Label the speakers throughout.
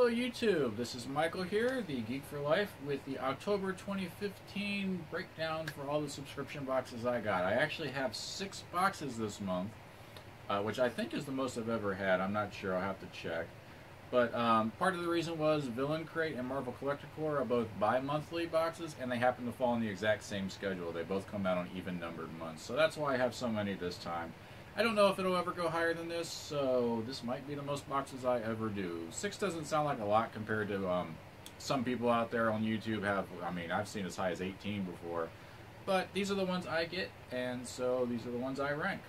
Speaker 1: Hello YouTube, this is Michael here, the Geek for Life, with the October 2015 breakdown for all the subscription boxes I got. I actually have 6 boxes this month, which I think is the most I've ever had. I'm not sure, I'll have to check. But part of the reason was Villain Crate and Marvel Collector Corps are both bi-monthly boxes, and they happen to fall on the exact same schedule. They both come out on even-numbered months, so that's why I have so many this time. I don't know if it'll ever go higher than this, so this might be the most boxes I ever do. 6 doesn't sound like a lot compared to some people out there on YouTube have, I mean, I've seen as high as 18 before. But these are the ones I get, and so these are the ones I rank.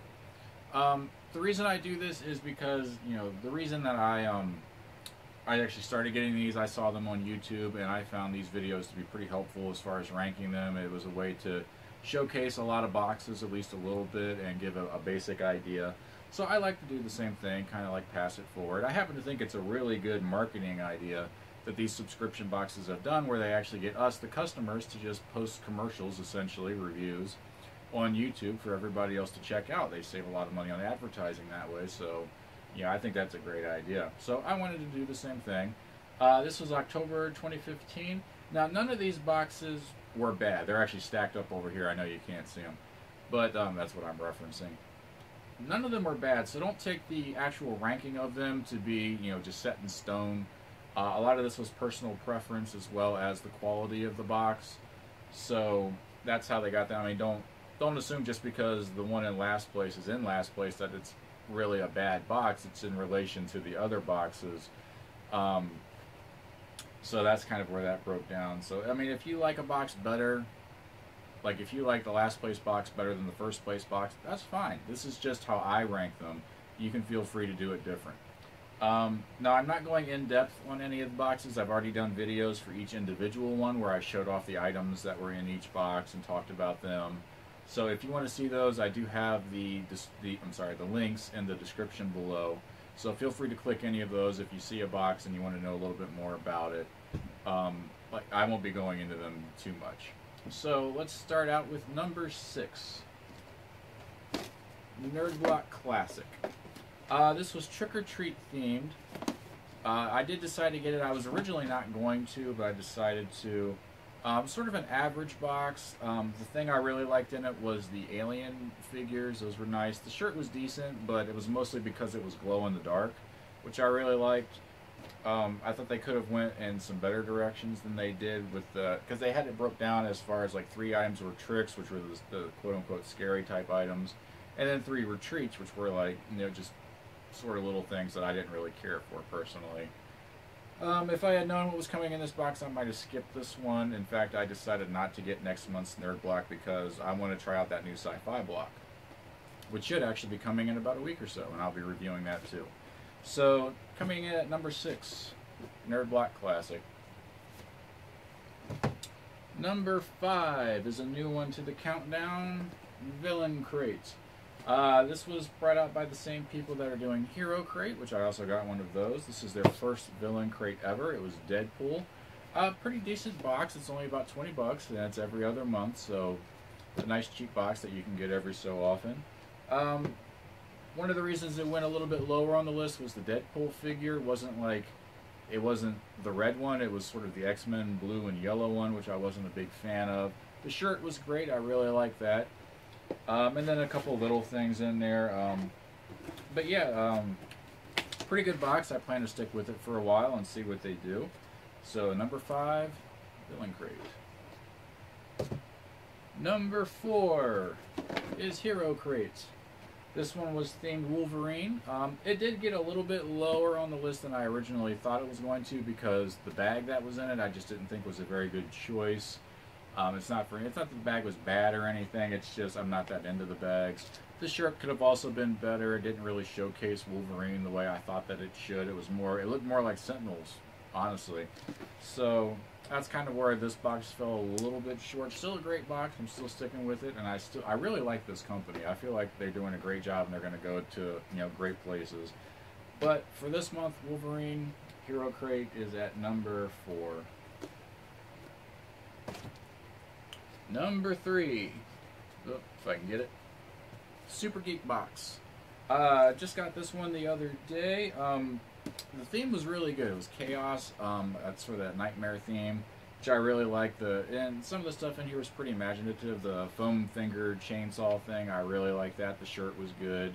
Speaker 1: The reason I do this is because, you know, the reason that I actually started getting these, I saw them on YouTube, and I found these videos to be pretty helpful as far as ranking them. It was a way to showcase a lot of boxes at least a little bit and give a basic idea. So I like to do the same thing, kind of like pass it forward. I happen to think it's a really good marketing idea that these subscription boxes have done, where they actually get us, the customers, to just post commercials, essentially reviews, on YouTube for everybody else to check out. They save a lot of money on advertising that way, so yeah, I think that's a great idea. So I wanted to do the same thing. This was October 2015. Now, none of these boxes were bad. They're actually stacked up over here. I know you can't see them, but that's what I'm referencing. None of them were bad, so don't take the actual ranking of them to be, you know, just set in stone. A lot of this was personal preference as well as the quality of the box. So that's how they got that. I mean, don't assume just because the one in last place is in last place that it's really a bad box. It's in relation to the other boxes. So that's kind of where that broke down. So, I mean, if you like a box better, like if you like the last place box better than the first place box, that's fine. This is just how I rank them. You can feel free to do it different. Now, I'm not going in depth on any of the boxes. I've already done videos for each individual one where I showed off the items that were in each box and talked about them. So if you want to see those, I do have the links in the description below. So feel free to click any of those if you see a box and you want to know a little bit more about it. But I won't be going into them too much. So let's start out with number 6. Nerd Block Classic. This was Trick or Treat themed. I did decide to get it. I was originally not going to, but I decided to. Sort of an average box. The thing I really liked in it was the alien figures. Those were nice. The shirt was decent, but it was mostly because it was glow in the dark, which I really liked. I thought they could have went in some better directions than they did with the, because they had it broke down as far as like 3 items were tricks, which were the quote-unquote scary type items, and then 3 retreats, which were like, you know, just sort of little things that I didn't really care for personally. If I had known what was coming in this box, I might have skipped this one. In fact, I decided not to get next month's Nerd Block because I want to try out that new sci-fi block, which should actually be coming in about a week or so, and I'll be reviewing that too. So, coming in at number 6, Nerd Block Classic. Number 5 is a new one to the countdown, Villain Crate. This was brought out by the same people that are doing Hero Crate, which I also got one of those. This is their first Villain Crate ever. It was Deadpool. Pretty decent box. It's only about 20 bucks, and it's every other month, so it's a nice cheap box that you can get every so often. One of the reasons it went a little bit lower on the list was the Deadpool figure. It wasn't the red one. It was sort of the X-Men blue and yellow one, which I wasn't a big fan of. The shirt was great. I really liked that. And then a couple little things in there. But yeah, pretty good box. I plan to stick with it for a while and see what they do. So number 5, Villain Crate. Number 4 is Hero Crate. This one was themed Wolverine. It did get a little bit lower on the list than I originally thought it was going to because the bag that was in it I just didn't think was a very good choice. It's not that the bag was bad or anything, it's just I'm not that into the bags. The shirt could have also been better. It didn't really showcase Wolverine the way I thought that it should. It looked more like Sentinels, honestly. So that's kind of where this box fell a little bit short. Still a great box. I'm still sticking with it, and I really like this company. I feel like they're doing a great job, and they're going to go to, you know, great places. But for this month, Wolverine Hero Crate is at number 4. Number 3, if I can get it, Super Geek Box. Just got this one the other day. The theme was really good. It was chaos. That's for that nightmare theme, which I really liked. And some of the stuff in here was pretty imaginative. The foam fingered chainsaw thing, I really liked that. The shirt was good.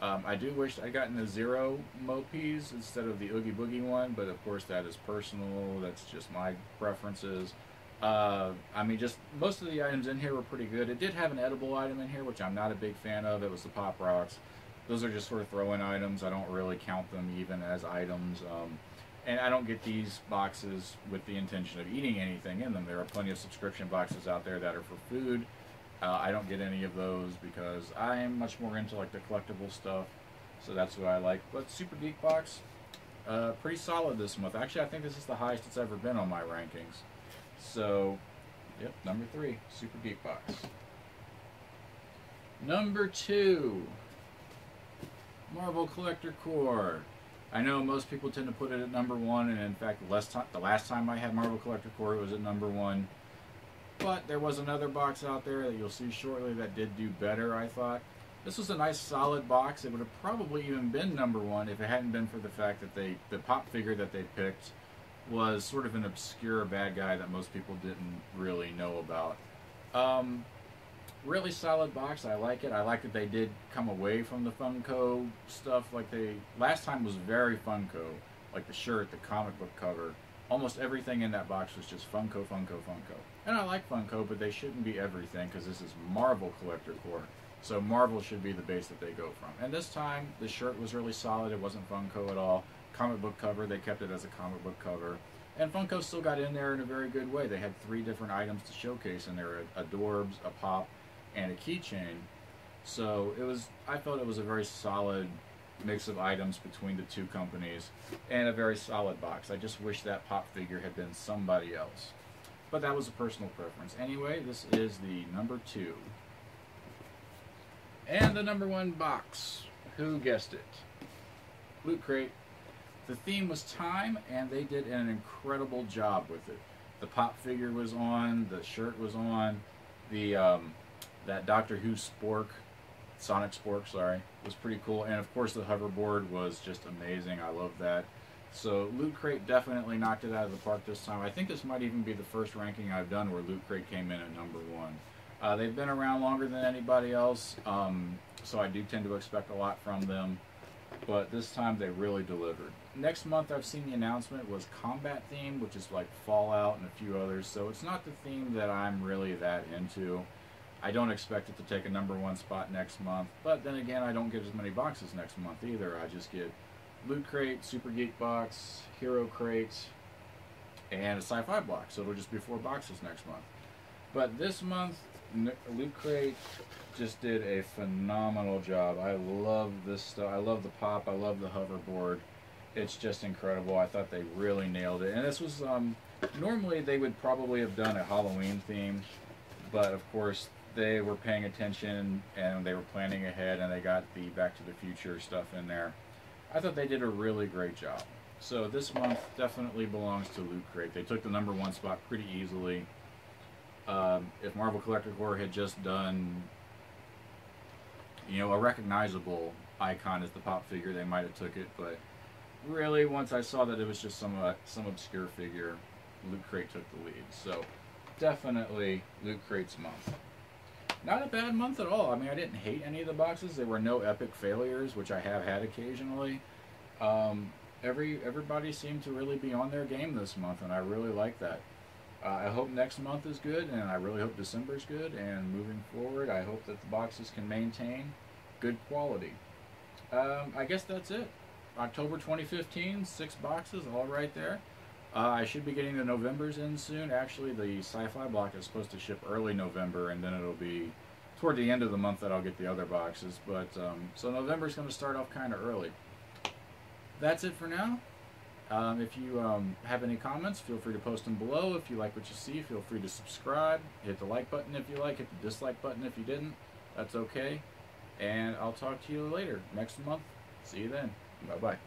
Speaker 1: I do wish I'd gotten the Zero Mopies instead of the Oogie Boogie one, but of course that is personal. That's just my preferences. I mean, just most of the items in here were pretty good. It did have an edible item in here, which I'm not a big fan of. It was the Pop Rocks. Those are just sort of throw-in items. I don't really count them even as items. And I don't get these boxes with the intention of eating anything in them. There are plenty of subscription boxes out there that are for food. I don't get any of those because I am much more into like the collectible stuff. So that's what I like. But Super Geek Box, pretty solid this month. Actually, I think this is the highest it's ever been on my rankings. So, yep, number 3, Super Geek Box. Number 2, Marvel Collector Core. I know most people tend to put it at number 1, and in fact, the last time I had Marvel Collector Core, it was at number 1. But there was another box out there that you'll see shortly that did do better, I thought. This was a nice solid box. It would have probably even been number 1 if it hadn't been for the fact that the pop figure that they picked was sort of an obscure bad guy that most people didn't really know about. Really solid box. I like it. I like that they did come away from the Funko stuff. Like last time was very Funko. Like the shirt, the comic book cover. Almost everything in that box was just Funko, Funko, Funko. And I like Funko, but they shouldn't be everything because this is Marvel Collector Core. So Marvel should be the base that they go from. And this time, the shirt was really solid. It wasn't Funko at all. Comic book cover, they kept it as a comic book cover. And Funko still got in there in a very good way. They had 3 different items to showcase in there. A Dorbs, a Pop, and a keychain. So I felt it was a very solid mix of items between the 2 companies and a very solid box. I just wish that Pop figure had been somebody else. But that was a personal preference. Anyway, this is the number 2. And the number 1 box. Who guessed it? Loot Crate. The theme was time, and they did an incredible job with it. The Pop figure was on, the shirt was on, that Doctor Who Spork, Sonic Spork, sorry, was pretty cool. And of course the hoverboard was just amazing. I love that. So Loot Crate definitely knocked it out of the park this time. I think this might even be the first ranking I've done where Loot Crate came in at number 1. They've been around longer than anybody else, so I do tend to expect a lot from them. But this time they really delivered. Next month I've seen the announcement was combat theme, which is like Fallout and a few others. So it's not the theme that I'm really that into. I don't expect it to take a number 1 spot next month. But then again, I don't get as many boxes next month either. I just get Loot Crate, Super Geek Box, Hero Crate, and a Sci-Fi box. So it'll just be 4 boxes next month. But this month, Loot Crate just did a phenomenal job. I love this stuff. I love the Pop. I love the hoverboard. It's just incredible. I thought they really nailed it. And this was, normally they would probably have done a Halloween theme, but of course they were paying attention and they were planning ahead and they got the Back to the Future stuff in there. I thought they did a really great job. So this month definitely belongs to Loot Crate. They took the number 1 spot pretty easily. If Marvel Collector Core had just done, a recognizable icon as the Pop figure, they might have took it, but really, once I saw that it was just some obscure figure, Loot Crate took the lead. So, definitely Loot Crate's month. Not a bad month at all. I mean, I didn't hate any of the boxes. There were no epic failures, which I have had occasionally. Everybody seemed to really be on their game this month, and I really like that. I hope next month is good, and I really hope December is good, and moving forward, I hope that the boxes can maintain good quality. I guess that's it. October 2015, 6 boxes, all right there. I should be getting the Novembers in soon. Actually, the Sci-Fi block is supposed to ship early November, and then it'll be toward the end of the month that I'll get the other boxes. But so November's going to start off kind of early. That's it for now. If you have any comments, feel free to post them below. If you like what you see, feel free to subscribe. Hit the like button if you like. Hit the dislike button if you didn't. That's okay. And I'll talk to you later next month. See you then. Bye-bye.